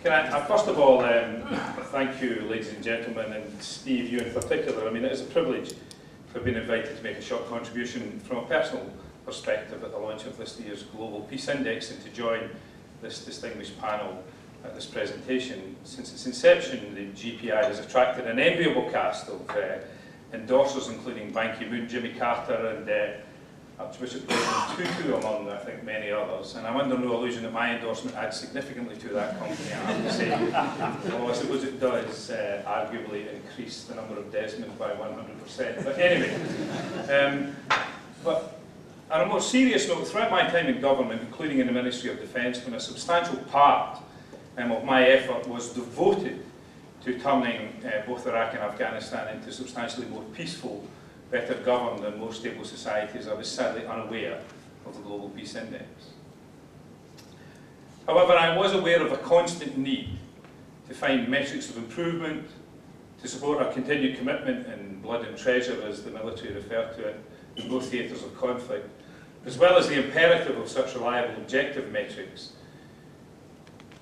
First of all, thank you, ladies and gentlemen, and Steve, you in particular. I mean, it is a privilege to have been invited to make a short contribution from a personal perspective at the launch of this year's Global Peace Index and to join this distinguished panel at this presentation. Since its inception, the GPI has attracted an enviable cast of endorsers, including Ban Ki-moon, Jimmy Carter, and Archbishop Desmond Tutu, among, I think, many others. And I'm under no illusion that my endorsement adds significantly to that company, I have to say. Although I suppose it does arguably increase the number of Desmond by 100%. But anyway, but on a more serious note, throughout my time in government, including in the Ministry of Defence, when a substantial part of my effort was devoted to turning both Iraq and Afghanistan into substantially more peaceful, better governed and more stable societies, I was sadly unaware of the Global Peace Index. However, I was aware of a constant need to find metrics of improvement, to support our continued commitment in blood and treasure, as the military refer to it, in both theatres of conflict, as well as the imperative of such reliable objective metrics,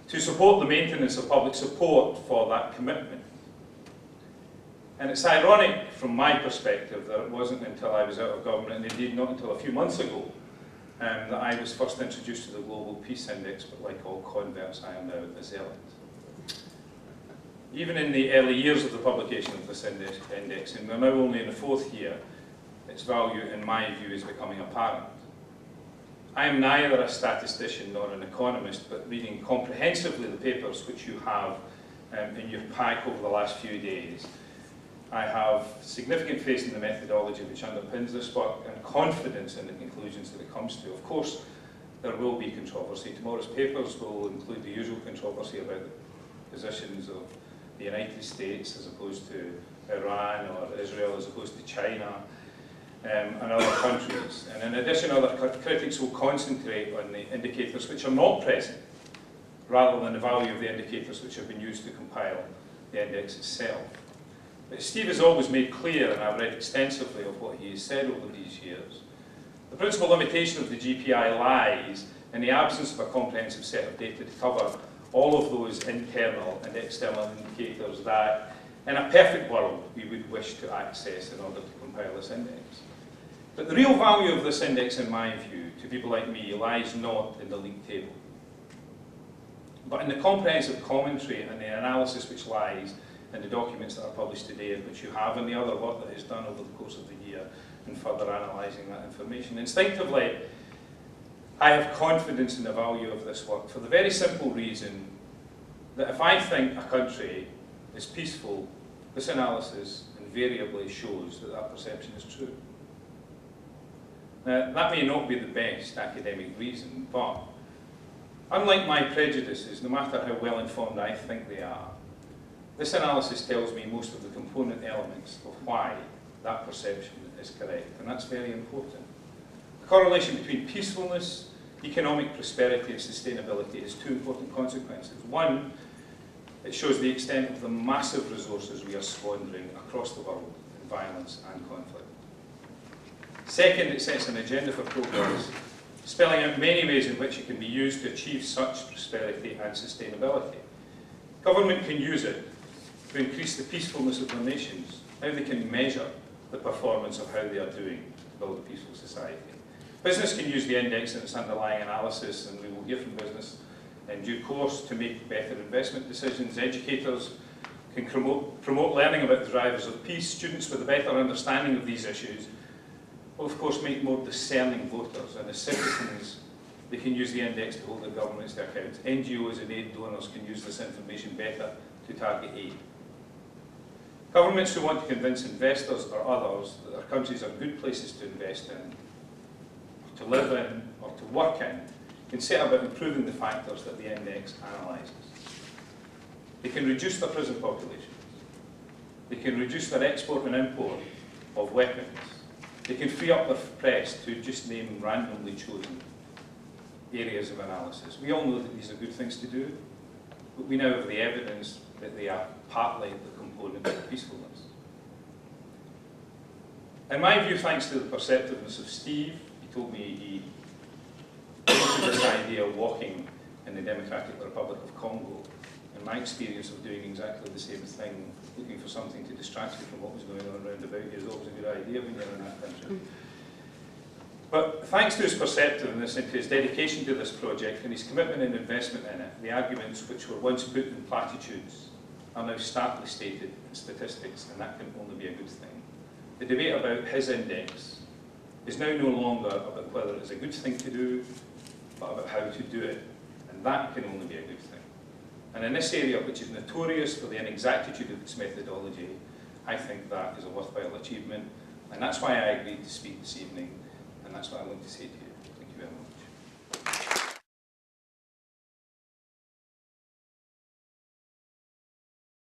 to support the maintenance of public support for that commitment. And it's ironic from my perspective that it wasn't until I was out of government, and indeed not until a few months ago, that I was first introduced to the Global Peace Index, but like all converts, I am now a zealot. Even in the early years of the publication of this index, and we're now only in the 4th year, its value, in my view, is becoming apparent. I am neither a statistician nor an economist, but reading comprehensively the papers which you have in your pack over the last few days, I have significant faith in the methodology which underpins this work and confidence in the conclusions that it comes to. Of course, there will be controversy. Tomorrow's papers will include the usual controversy about the positions of the United States as opposed to Iran, or Israel as opposed to China, and other countries. And in addition, other critics will concentrate on the indicators which are not present, rather than the value of the indicators which have been used to compile the index itself. But Steve has always made clear, and I've read extensively of what he has said over these years, the principal limitation of the GPI lies in the absence of a comprehensive set of data to cover all of those internal and external indicators that, in a perfect world, we would wish to access in order to compile this index. But the real value of this index, in my view, to people like me, lies not in the league table, but in the comprehensive commentary and the analysis which lies in the documents that are published today, and which you have, and the other work that is done over the course of the year in further analysing that information. Instinctively, I have confidence in the value of this work for the very simple reason that if I think a country is peaceful, this analysis invariably shows that that perception is true. Now, that may not be the best academic reason, but unlike my prejudices, no matter how well informed I think they are, this analysis tells me most of the component elements of why that perception is correct, and that's very important. The correlation between peacefulness, economic prosperity and sustainability has 2 important consequences. One, it shows the extent of the massive resources we are squandering across the world in violence and conflict. Second, it sets an agenda for progress, spelling out many ways in which it can be used to achieve such prosperity and sustainability. Government can use it to increase the peacefulness of their nations, how they can measure the performance of how they are doing to build a peaceful society. Business can use the index in its underlying analysis, and we will hear from business in due course, to make better investment decisions. Educators can promote learning about the drivers of peace. Students with a better understanding of these issues will, of course, make more discerning voters, and as citizens, they can use the index to hold their governments to account. NGOs and aid donors can use this information better to target aid. Governments who want to convince investors or others that their countries are good places to invest in, or to live in, or to work in, can set about improving the factors that the index analyses. They can reduce their prison populations. They can reduce their export and import of weapons. They can free up their press, to just name randomly chosen areas of analysis. We all know that these are good things to do, but we now have the evidence that they are partly the component of peacefulness. In my view, thanks to the perceptiveness of Steve, he told me he came to this idea of walking in the Democratic Republic of Congo, and my experience of doing exactly the same thing, looking for something to distract you from what was going on around about you, is always a good idea when you're in that country. But thanks to his perceptiveness and to his dedication to this project and his commitment and investment in it, the arguments which were once put in platitudes are now starkly stated in statistics, and that can only be a good thing. The debate about his index is now no longer about whether it's a good thing to do, but about how to do it, and that can only be a good thing. And in this area, which is notorious for the inexactitude of its methodology, I think that is a worthwhile achievement, and that's why I agreed to speak this evening, and that's what I want to say to you. Thank you very much.